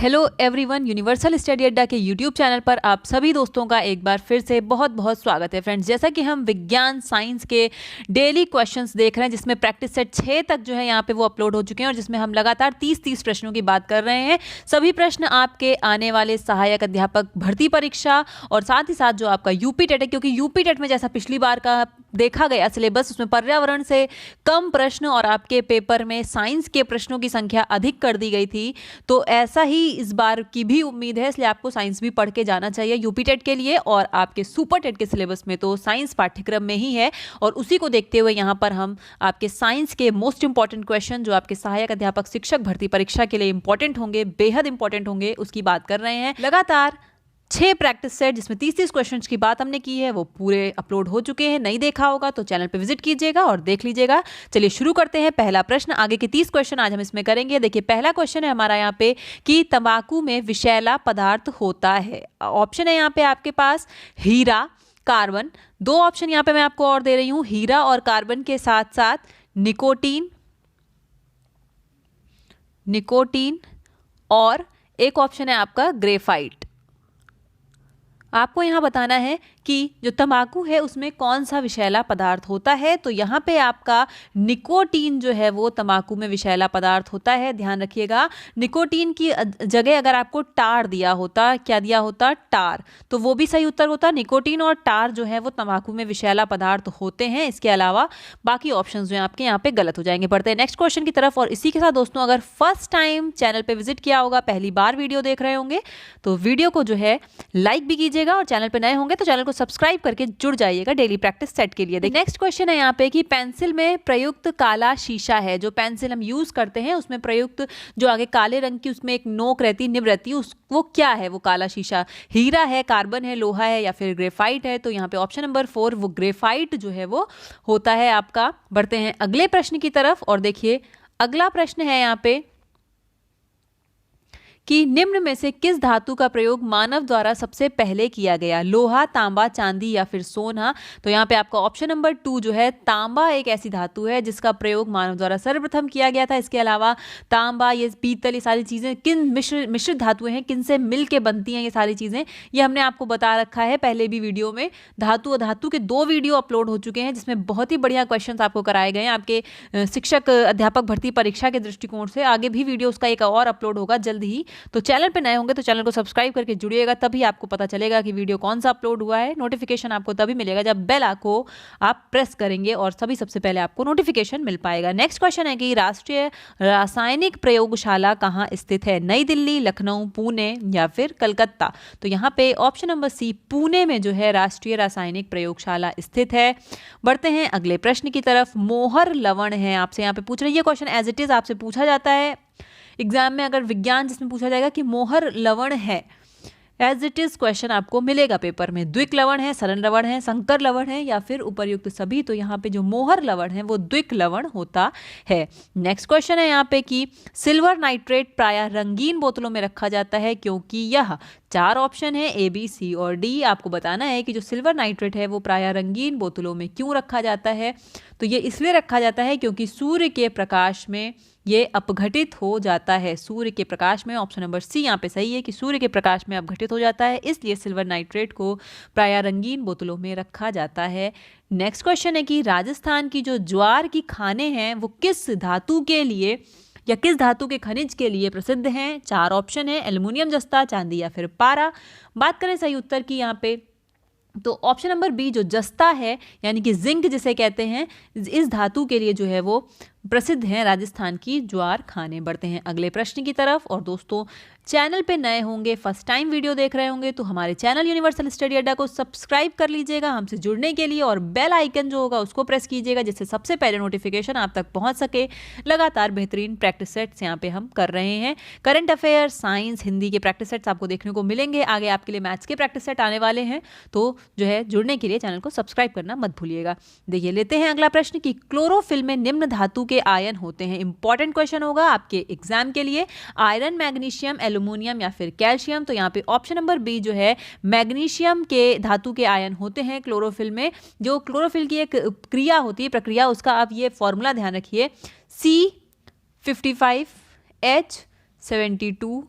Hello everyone, universal study अड्डा के YouTube channel पर आप सभी दोस्तों का एक बार फिर से बहुत बहुत स्वागत है। फ्रेंड्स, जैसा कि हम विज्ञान साइंस के डेली क्वेश्चंस देख रहे हैं, जिसमें प्रैक्टिस सेट 6 तक जो है यहाँ पे वो अपलोड हो चुके हैं और जिसमें हम लगातार 30 प्रश्नों की बात कर रहे हैं। सभी प्रश्न आपके आने वाले सहायक अध्यापक भर्ती परीक्षा और साथ ही साथ जो आपका यूपी टेट है, क्योंकि यूपी टेट में जैसा पिछली बार का देखा गया सिलेबस, उसमें पर्यावरण से कम प्रश्न और आपके पेपर में साइंस के प्रश्नों की संख्या अधिक कर दी गई थी। तो ऐसा ही इस बार की भी उम्मीद है, इसलिए आपको साइंस भी पढ़ के जाना चाहिए यूपी टेट के लिए। और आपके सुपर टेट के सिलेबस में तो साइंस पाठ्यक्रम में ही है और उसी को देखते हुए यहाँ पर हम आपके साइंस के मोस्ट इंपॉर्टेंट क्वेश्चन जो आपके सहायक अध्यापक शिक्षक भर्ती परीक्षा के लिए इंपॉर्टेंट होंगे, बेहद इंपॉर्टेंट होंगे, उसकी बात कर रहे हैं। लगातार 6 प्रैक्टिस सेट जिसमें 30 क्वेश्चंस की बात हमने की है, वो पूरे अपलोड हो चुके हैं। नहीं देखा होगा तो चैनल पे विजिट कीजिएगा और देख लीजिएगा। चलिए शुरू करते हैं। पहला प्रश्न, आगे के 30 क्वेश्चन आज हम इसमें करेंगे। देखिए, पहला क्वेश्चन है हमारा यहाँ पे कि तंबाकू में विषैला पदार्थ होता है। ऑप्शन है यहाँ पे आपके पास हीरा, कार्बन। 2 ऑप्शन यहाँ पे मैं आपको और दे रही हूँ, हीरा और कार्बन के साथ साथ निकोटीन और एक ऑप्शन है आपका ग्रेफाइट। आपको यहाँ बताना है कि जो तंबाकू है उसमें कौन सा विषैला पदार्थ होता है। तो यहाँ पे आपका निकोटीन जो है वो तंबाकू में विषैला पदार्थ होता है। ध्यान रखिएगा, निकोटीन की जगह अगर आपको टार दिया होता, क्या दिया होता, टार, तो वो भी सही उत्तर होता। निकोटीन और टार जो है वो तंबाकू में विषैला पदार्थ होते हैं। इसके अलावा बाकी ऑप्शन जो है आपके यहाँ पे गलत हो जाएंगे। बढ़ते हैं नेक्स्ट क्वेश्चन की तरफ। और इसी के साथ दोस्तों, अगर फर्स्ट टाइम चैनल पे विजिट किया होगा, पहली बार वीडियो देख रहे होंगे, तो वीडियो को जो है लाइक भी कीजिएगा और चैनल पे नए होंगे तो चैनल को सब्सक्राइब करके जुड़ जाइएगा डेली प्रैक्टिस सेट के लिए। नेक्स्ट क्वेश्चन है यहाँ पे कि पेंसिल में प्रयुक्त काला शीशा है। जो पेंसिल हम यूज करते हैं उसमें प्रयुक्त जो आगे काले रंग की उसमें एक नोक रहती, निब रहती, वो क्या है वो काला शीशा? हीरा है, कार्बन है, लोहा है या फिर ग्रेफाइट है? तो यहाँ पे ऑप्शन नंबर 4 वो ग्रेफाइट जो है वो होता है आपका। बढ़ते हैं अगले प्रश्न की तरफ और देखिए अगला प्रश्न है यहाँ पे कि निम्न में से किस धातु का प्रयोग मानव द्वारा सबसे पहले किया गया? लोहा, तांबा, चांदी या फिर सोना? तो यहाँ पे आपका ऑप्शन नंबर 2 जो है, तांबा एक ऐसी धातु है जिसका प्रयोग मानव द्वारा सर्वप्रथम किया गया था। इसके अलावा तांबा, ये पीतल, ये सारी चीजें किन मिश्रित धातुएं हैं, किन से मिल के बनती हैं ये सारी चीजें, ये हमने आपको बता रखा है पहले भी वीडियो में। धातु अधातु के 2 वीडियो अपलोड हो चुके हैं जिसमें बहुत ही बढ़िया क्वेश्चन आपको कराए गए हैं आपके शिक्षक अध्यापक भर्ती परीक्षा के दृष्टिकोण से। आगे भी वीडियो उसका एक और अपलोड होगा जल्द ही। तो चैनल पे नए होंगे तो चैनल को सब्सक्राइब करके जुड़िएगा, तभी आपको पता चलेगा कि वीडियो कौन सा अपलोड हुआ है। नोटिफिकेशन आपको तभी मिलेगा जब बेल को आप प्रेस करेंगे और सभी सबसे पहले आपको नोटिफिकेशन मिल पाएगा। नेक्स्ट क्वेश्चन है कि राष्ट्रीय रासायनिक प्रयोगशाला कहाँ स्थित है? नई दिल्ली, लखनऊ, पुणे या फिर कलकत्ता? तो यहाँ पे ऑप्शन नंबर सी, पुणे में जो है राष्ट्रीय रासायनिक प्रयोगशाला स्थित है। बढ़ते हैं अगले प्रश्न की तरफ। मोहर लवण है, आपसे यहाँ पे पूछ रहे हैं, ये क्वेश्चन एज इट इज आपसे पूछा जाता है एग्जाम में। अगर विज्ञान जिसमें पूछा जाएगा कि मोहर लवण है, एज इट इज क्वेश्चन आपको मिलेगा पेपर में। द्विक लवण है, सरल लवण है, संकर लवण है या फिर उपर्युक्त सभी? तो यहाँ पे जो मोहर लवण है वो द्विक लवण होता है। नेक्स्ट क्वेश्चन है यहाँ पे कि सिल्वर नाइट्रेट प्रायः रंगीन बोतलों में रखा जाता है क्योंकि यह? 4 ऑप्शन है, ए, बी, सी और डी। आपको बताना है कि जो सिल्वर नाइट्रेट है वो प्रायः रंगीन बोतलों में क्यों रखा जाता है। तो ये इसलिए रखा जाता है क्योंकि सूर्य के प्रकाश में ये अपघटित हो जाता है। सूर्य के प्रकाश में, ऑप्शन नंबर सी यहाँ पे सही है कि सूर्य के प्रकाश में अपघटित हो जाता है, इसलिए सिल्वर नाइट्रेट को प्रायः रंगीन बोतलों में रखा जाता है। नेक्स्ट क्वेश्चन है कि राजस्थान की जो ज्वार की खानें हैं वो किस धातु के लिए या किस धातु के खनिज के लिए प्रसिद्ध हैं? 4 ऑप्शन है, एल्युमिनियम, जस्ता, चांदी या फिर पारा। बात करें सही उत्तर की यहाँ पे, तो ऑप्शन नंबर बी जो जस्ता है यानी कि जिंक जिसे कहते हैं, इस धातु के लिए जो है वो प्रसिद्ध हैं राजस्थान की ज्वार खाने। बढ़ते हैं अगले प्रश्न की तरफ। और दोस्तों, चैनल पे नए होंगे, फर्स्ट टाइम वीडियो देख रहे होंगे तो हमारे चैनल यूनिवर्सल स्टडी अड्डा को सब्सक्राइब कर लीजिएगा हमसे जुड़ने के लिए, और बेल आइकन जो होगा उसको प्रेस कीजिएगा जिससे सबसे पहले नोटिफिकेशन आप तक पहुंच सके। लगातार बेहतरीन प्रैक्टिस सेट्स यहाँ पे हम कर रहे हैं। करंट अफेयर, साइंस, हिंदी के प्रैक्टिस सेट्स आपको देखने को मिलेंगे। आगे आपके लिए मैथ्स के प्रैक्टिस सेट आने वाले हैं, तो जो है जुड़ने के लिए चैनल को सब्सक्राइब करना मत भूलिएगा। देखिए लेते हैं अगला प्रश्न कि क्लोरोफिल में निम्न धातु के आयन होते हैं। इंपॉर्टेंट क्वेश्चन होगा आपके एग्जाम के लिए। आयरन, मैग्नीशियम, एल्युमिनियम या फिर कैल्शियम? तो यहाँ पे ऑप्शन नंबर बी जो है, मैग्नीशियम के धातु के आयन होते हैं क्लोरोफिल में। जो क्लोरोफिल की एक क्रिया होती है, प्रक्रिया, उसका आप ये फॉर्मूला ध्यान रखिए, C55H72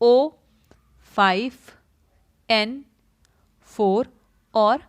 O5N4 और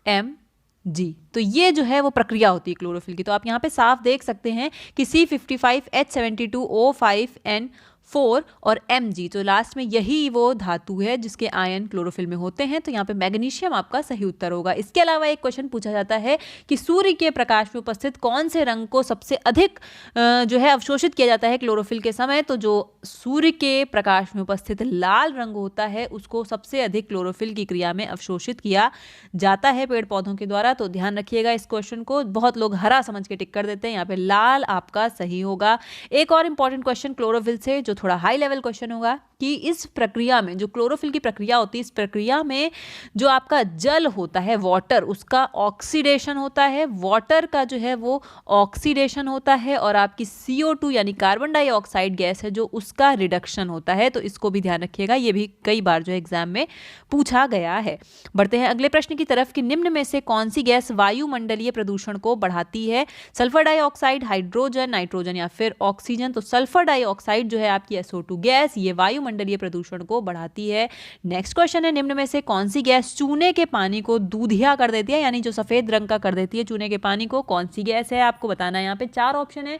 Mg। तो ये जो है वो प्रक्रिया होती है क्लोरोफिल की। तो आप यहाँ पे साफ देख सकते हैं कि C55H72O5N4 और Mg, तो लास्ट में यही वो धातु है जिसके आयन क्लोरोफिल में होते हैं। तो यहाँ पे मैग्नीशियम आपका सही उत्तर होगा। इसके अलावा एक क्वेश्चन पूछा जाता है कि सूर्य के प्रकाश में उपस्थित कौन से रंग को सबसे अधिक जो है अवशोषित किया जाता है क्लोरोफिल के समय। तो जो सूर्य के प्रकाश में उपस्थित लाल रंग होता है उसको सबसे अधिक क्लोरोफिल की क्रिया में अवशोषित किया जाता है पेड़ पौधों के द्वारा। तो ध्यान रखिएगा इस क्वेश्चन को। बहुत लोग हरा समझ के टिक कर देते हैं, यहाँ पे लाल आपका सही होगा। एक और इंपॉर्टेंट क्वेश्चन क्लोरोफिल से जो थोड़ा हाई लेवल क्वेश्चन होगा कि इस प्रक्रिया में जो क्लोरोफिल की प्रक्रिया होती है, इस प्रक्रिया में जो आपका जल होता है वाटर, उसका ऑक्सीडेशन होता है। वाटर का जो है वो ऑक्सीडेशन होता है और आपकी CO2 यानी कार्बन डाइऑक्साइड गैस है जो उसका रिडक्शन होता है। तो इसको भी ध्यान रखिएगा, ये भी कई बार जो एग्जाम में पूछा गया है। बढ़ते हैं अगले प्रश्न की तरफ कि निम्न में से कौन सी गैस वायुमंडलीय प्रदूषण को बढ़ाती है। सल्फर डाइऑक्साइड, हाइड्रोजन, नाइट्रोजन या फिर ऑक्सीजन। तो सल्फर डाइऑक्साइड जो है आपकी SO2 गैस, ये वायुमंडलीय प्रदूषण को बढ़ाती है। नेक्स्ट क्वेश्चन है निम्न में से कौन सी गैस चूने के पानी को दूधिया कर देती है, यानी जो सफेद रंग का कर देती है चूने के पानी को, कौन सी गैस है आपको बताना है। यहाँ पे 4 ऑप्शन है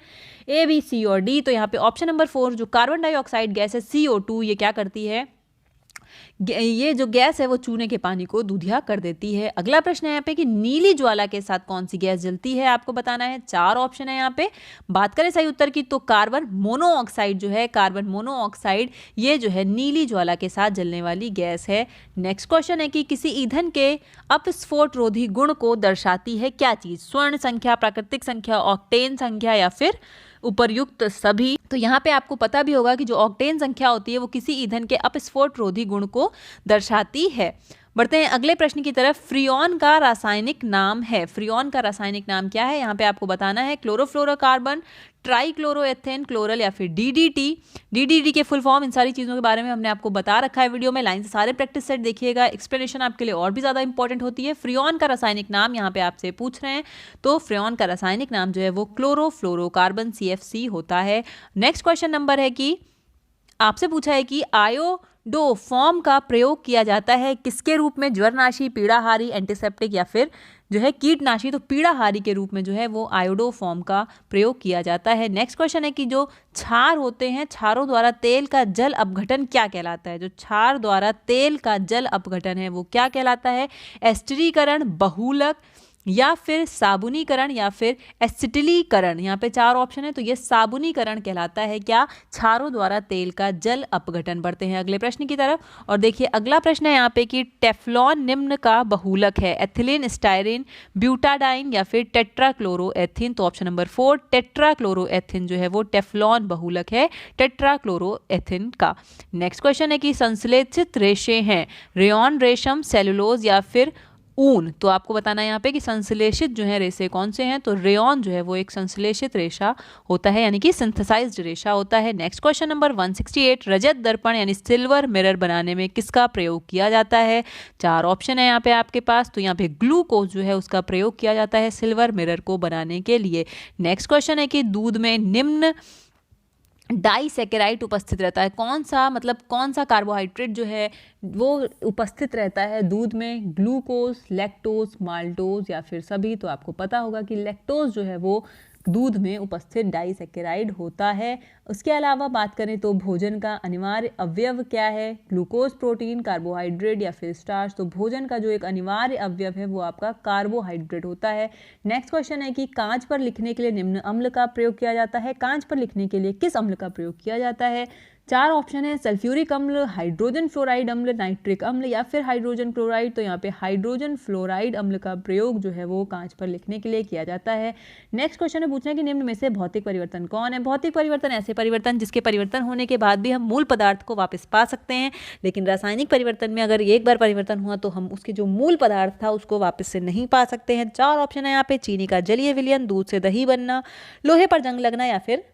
A, B, C और D। तो यहाँ पे ऑप्शन नंबर 4 जो कार्बन डाइऑक्साइड गैस है CO2, ये क्या करती है, ये जो गैस है वो चूने के पानी को दूधिया कर देती है। अगला प्रश्न है यहाँ पे कि नीली ज्वाला के साथ कौन सी गैस जलती है, आपको बताना है। 4 ऑप्शन है यहाँ पे। बात करें सही उत्तर की तो कार्बन मोनोऑक्साइड जो है, कार्बन मोनोऑक्साइड ये जो है नीली ज्वाला के साथ जलने वाली गैस है। नेक्स्ट क्वेश्चन है कि किसी ईंधन के अपस्फोट रोधी गुण को दर्शाती है क्या चीज। स्वर्ण संख्या, प्राकृतिक संख्या, ऑक्टेन संख्या या फिर उपर्युक्त सभी। तो यहाँ पे आपको पता भी होगा कि जो ऑक्टेन संख्या होती है वो किसी ईंधन के अपस्फोट रोधी गुण को दर्शाती है। बढ़ते हैं अगले प्रश्न की तरफ। फ्रियोन का रासायनिक नाम है। फ्रियोन का रासायनिक नाम क्या है, यहाँ पे आपको बताना है। क्लोरोफ्लोरोकार्बन, ट्राइक्लोरोएथेन, क्लोरल या फिर DDT। DDT के फुल फॉर्म, इन सारी चीज़ों के बारे में हमने आपको बता रखा है वीडियो में। लाइन से सारे प्रैक्टिस सेट देखिएगा, एक्सप्लेनेशन आपके लिए और भी ज़्यादा इंपॉर्टेंट होती है। फ्रियोन का रासायनिक नाम यहाँ पे आपसे पूछ रहे हैं, तो फ्रियोन का रासायनिक नाम जो है वो क्लोरोफ्लोरोकार्बन CFC होता है। नेक्स्ट क्वेश्चन नंबर है कि आपसे पूछा है कि आयोडोफॉर्म का प्रयोग किया जाता है किसके रूप में, ज्वरनाशी, पीड़ाहारी, एंटीसेप्टिक या फिर जो है कीटनाशी। तो पीड़ाहारी के रूप में जो है वो आयोडोफॉर्म का प्रयोग किया जाता है। नेक्स्ट क्वेश्चन है कि जो क्षार होते हैं, क्षारों द्वारा तेल का जल अपघटन क्या कहलाता है। जो क्षार द्वारा तेल का जल अपघटन है वो क्या कहलाता है। एस्टरीकरण, बहुलक या फिर साबुनीकरण या फिर एसिटिलीकरण। यहाँ पे 4 ऑप्शन है, तो ये साबुनीकरण कहलाता है क्या, क्षारों द्वारा तेल का जल अपघटन। बढ़ते हैं अगले प्रश्न की तरफ और देखिए अगला प्रश्न है यहाँ पे कि टेफ्लॉन निम्न का बहुलक है। एथिलीन, स्टायरीन, ब्यूटाडाइन या फिर टेट्राक्लोरोएथिन। तो ऑप्शन नंबर 4 टेट्राक्लोरोएथिन जो है वो टेफ्लॉन बहुलक है टेट्राक्लोरोएथिन का। नेक्स्ट क्वेश्चन है कि संश्लेषित रेशे हैं रेयॉन, रेशम, सेलुलोज या फिर ऊन। तो आपको बताना है यहाँ पे कि संश्लेषित जो है रेशे कौन से हैं। तो रेयॉन जो है वो एक संश्लेषित रेशा होता है, यानी कि सिंथेसाइज्ड रेशा होता है। नेक्स्ट क्वेश्चन नंबर 168 रजत दर्पण यानी सिल्वर मिरर बनाने में किसका प्रयोग किया जाता है। 4 ऑप्शन है यहाँ पे आपके पास। तो यहाँ पे ग्लूकोज जो है उसका प्रयोग किया जाता है सिल्वर मिरर को बनाने के लिए। नेक्स्ट क्वेश्चन है कि दूध में निम्न डाइसैकेराइड उपस्थित रहता है। कौन सा, मतलब कौन सा कार्बोहाइड्रेट जो है वो उपस्थित रहता है दूध में। ग्लूकोज, लैक्टोज, माल्टोज या फिर सभी। तो आपको पता होगा कि लैक्टोज जो है वो दूध में उपस्थित डाइसैकेराइड होता है। उसके अलावा बात करें तो भोजन का अनिवार्य अवयव क्या है। ग्लूकोज, प्रोटीन, कार्बोहाइड्रेट या फिर स्टार्च। तो भोजन का जो एक अनिवार्य अवयव है वो आपका कार्बोहाइड्रेट होता है। नेक्स्ट क्वेश्चन है कि कांच पर लिखने के लिए निम्न अम्ल का प्रयोग किया जाता है। कांच पर लिखने के लिए किस अम्ल का प्रयोग किया जाता है। 4 ऑप्शन है सल्फ्यूरिक अम्ल, हाइड्रोजन फ्लोराइड अम्ल, नाइट्रिक अम्ल या फिर हाइड्रोजन क्लोराइड। तो यहाँ पे हाइड्रोजन फ्लोराइड अम्ल का प्रयोग जो है वो कांच पर लिखने के लिए किया जाता है। नेक्स्ट क्वेश्चन है पूछना है कि निम्न में से भौतिक परिवर्तन कौन है। भौतिक परिवर्तन ऐसे परिवर्तन जिसके परिवर्तन होने के बाद भी हम मूल पदार्थ को वापस पा सकते हैं, लेकिन रासायनिक परिवर्तन में अगर एक बार परिवर्तन हुआ तो हम उसके जो मूल पदार्थ था उसको वापस से नहीं पा सकते हैं। 4 ऑप्शन है यहाँ पे चीनी का जलीय विलयन, दूध से दही बनना, लोहे पर जंग लगना या फिर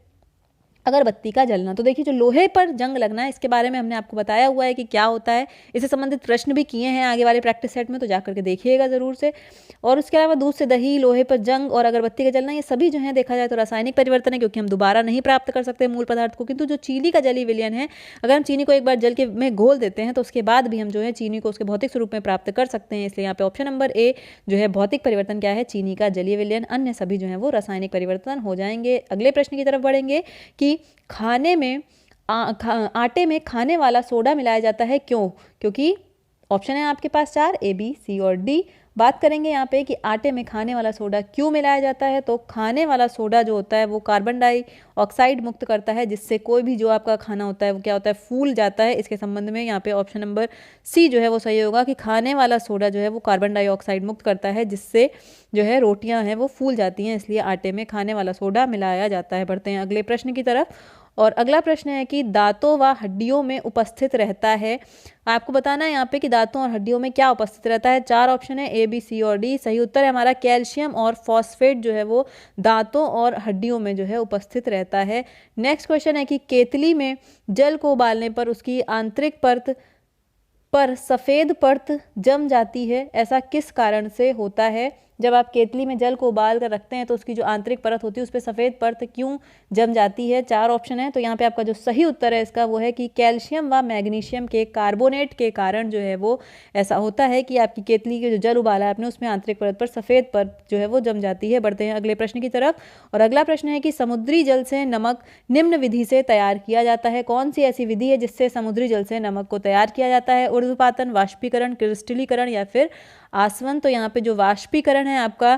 अगरबत्ती का जलना। तो देखिए जो लोहे पर जंग लगना है इसके बारे में हमने आपको बताया हुआ है कि क्या होता है, इससे संबंधित प्रश्न भी किए हैं आगे वाले प्रैक्टिस सेट में, तो जाकर के देखिएगा ज़रूर से। और उसके अलावा दूध से दही, लोहे पर जंग और अगरबत्ती का जलना, ये सभी जो है देखा जाए तो रासायनिक परिवर्तन है, क्योंकि हम दोबारा नहीं प्राप्त कर सकते मूल पदार्थ को। किंतु जो चीनी का जलीय विलयन है, अगर हम चीनी को एक बार जल के में घोल देते हैं तो उसके बाद भी हम जो है चीनी को उसके भौतिक स्वरूप में प्राप्त कर सकते हैं। इसलिए यहाँ पे ऑप्शन नंबर ए जो है भौतिक परिवर्तन क्या है, चीनी का जलीय विलयन। अन्य सभी जो है वो रासायनिक परिवर्तन हो जाएंगे। अगले प्रश्न की तरफ बढ़ेंगे कि खाने में आटे में खाने वाला सोडा मिलाया जाता है, क्यों? क्योंकि ऑप्शन है आपके पास 4, ए, बी, सी और डी। बात करेंगे यहाँ पे कि आटे में खाने वाला सोडा क्यों मिलाया जाता है, तो खाने वाला सोडा जो होता है वो कार्बन डाइऑक्साइड मुक्त करता है, जिससे कोई भी जो आपका खाना होता है वो क्या होता है, फूल जाता है। इसके संबंध में यहाँ पे ऑप्शन नंबर सी जो है वो सही होगा कि खाने वाला सोडा जो है वो कार्बन डाइऑक्साइड मुक्त करता है, जिससे जो है रोटियां हैं वो फूल जाती हैं, इसलिए आटे में खाने वाला सोडा मिलाया जाता है। बढ़ते हैं अगले प्रश्न की तरफ। और अगला प्रश्न है कि दांतों व हड्डियों में उपस्थित रहता है। आपको बताना है यहाँ पे कि दांतों और हड्डियों में क्या उपस्थित रहता है। 4 ऑप्शन है, ए, बी, सी और डी। सही उत्तर है हमारा कैल्शियम और फॉस्फेट जो है वो दांतों और हड्डियों में जो है उपस्थित रहता है। नेक्स्ट क्वेश्चन है कि केतली में जल को उबालने पर उसकी आंतरिक परत पर सफ़ेद परत जम जाती है, ऐसा किस कारण से होता है? जब आप केतली में जल को उबाल कर रखते हैं तो उसकी जो आंतरिक परत होती है उस पर सफ़ेद परत क्यों जम जाती है? 4 ऑप्शन है, तो यहाँ पे आपका जो सही उत्तर है इसका वो है कि कैल्शियम व मैग्नीशियम के कार्बोनेट के कारण जो है वो ऐसा होता है कि आपकी केतली के जो जल उबाला है आपने उसमें आंतरिक परत पर सफ़ेद परत जो है वो जम जाती है। बढ़ते हैं अगले प्रश्न की तरफ। और अगला प्रश्न है कि समुद्री जल से नमक निम्न विधि से तैयार किया जाता है। कौन सी ऐसी विधि है जिससे समुद्री जल से नमक को तैयार किया जाता है? ऊर्ध्वपातन, वाष्पीकरण, क्रिस्टलीकरण या फिर आसवन। तो यहाँ पे जो वाष्पीकरण है आपका,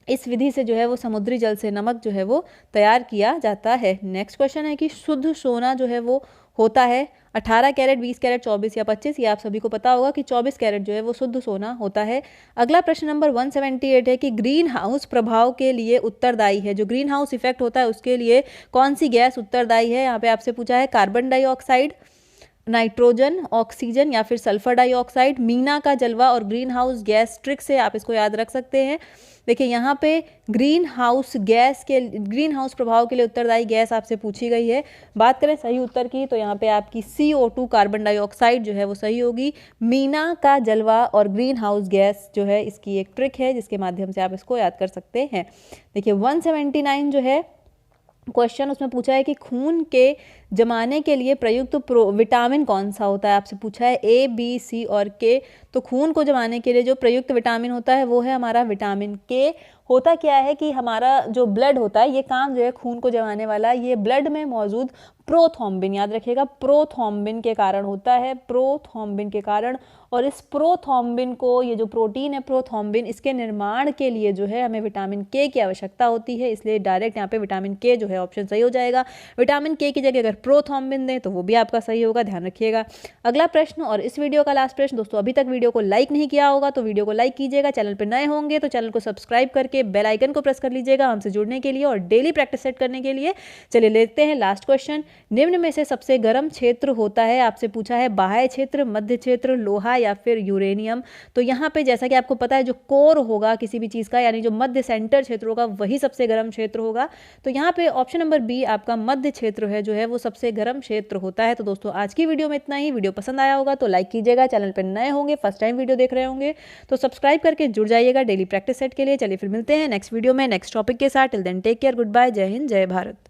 इस विधि से जो है वो समुद्री जल से नमक जो है वो तैयार किया जाता है। नेक्स्ट क्वेश्चन है कि शुद्ध सोना जो है वो होता है 18 कैरेट, 20 कैरेट, 24 या 25। ये आप सभी को पता होगा कि 24 कैरेट जो है वो शुद्ध सोना होता है। अगला प्रश्न नंबर 178 है कि ग्रीन हाउस प्रभाव के लिए उत्तरदायी है। जो ग्रीन हाउस इफेक्ट होता है उसके लिए कौन सी गैस उत्तरदायी है? यहाँ पे आपसे पूछा है कार्बन डाइऑक्साइड, नाइट्रोजन, ऑक्सीजन या फिर सल्फर डाइऑक्साइड। मीना का जलवा और ग्रीन हाउस गैस ट्रिक से आप इसको याद रख सकते हैं। देखिए यहाँ पे ग्रीन हाउस प्रभाव के लिए उत्तरदायी गैस आपसे पूछी गई है। बात करें सही उत्तर की तो यहाँ पे आपकी CO2 कार्बन डाइऑक्साइड जो है वो सही होगी। मीना का जलवा और ग्रीन हाउस गैस जो है इसकी एक ट्रिक है जिसके माध्यम से आप इसको याद कर सकते हैं। देखिए 179 जो है क्वेश्चन, उसमें पूछा है कि खून के जमाने के लिए प्रयुक्त विटामिन कौन सा होता है? आपसे पूछा है A, B, C और K। तो खून को जमाने के लिए जो प्रयुक्त विटामिन होता है वो है हमारा विटामिन K। होता क्या है कि हमारा जो ब्लड होता है, ये काम जो है खून को जमाने वाला, ये ब्लड में मौजूद प्रोथ्रोम्बिन, याद रखिएगा प्रोथ्रोम्बिन के कारण होता है, प्रोथ्रोम्बिन के कारण। और इस प्रोथ्रोम्बिन को, ये जो प्रोटीन है प्रोथ्रोम्बिन, इसके निर्माण के लिए जो है हमें विटामिन K की आवश्यकता होती है। इसलिए डायरेक्ट यहाँ पे विटामिन K जो है ऑप्शन सही हो जाएगा। विटामिन K की जगह अगर प्रोथ्रोम्बिन दें तो वो भी आपका सही होगा, ध्यान रखिएगा। अगला प्रश्न और इस वीडियो का लास्ट प्रश्न। दोस्तों अभी तक वीडियो को लाइक नहीं किया होगा तो वीडियो को लाइक कीजिएगा। चैनल पर नए होंगे तो चैनल को सब्सक्राइब करके बेल आइकन को प्रेस कर लीजिएगा हमसे जुड़ने के लिए और डेली प्रैक्टिस सेट करने के लिए। चलिए लेते हैं लास्ट क्वेश्चन। निम्न में से सबसे गर्म क्षेत्र होता है? आपसे पूछा है बाह्य क्षेत्र, मध्य क्षेत्र, लोहा या फिर यूरेनियम। तो यहाँ पे जैसा कि आपको पता है जो कोर होगा किसी भी चीज़ का, यानी जो मध्य सेंटर क्षेत्र होगा वही सबसे गर्म क्षेत्र होगा। तो यहाँ पे ऑप्शन नंबर बी आपका मध्य क्षेत्र है जो है वो सबसे गर्म क्षेत्र होता है। तो दोस्तों आज की वीडियो में इतना ही। वीडियो पसंद आया होगा तो लाइक कीजिएगा। चैनल पर नए होंगे, फर्स्ट टाइम वीडियो देख रहे होंगे तो सब्सक्राइब करके जुड़ जाइएगा डेली प्रैक्टिस सेट के लिए। चलिए फिर मिलते हैं नेक्स्ट वीडियो में नेक्स्ट टॉपिक के साथ। Till then take care, good bye, जय हिंद, जय भारत।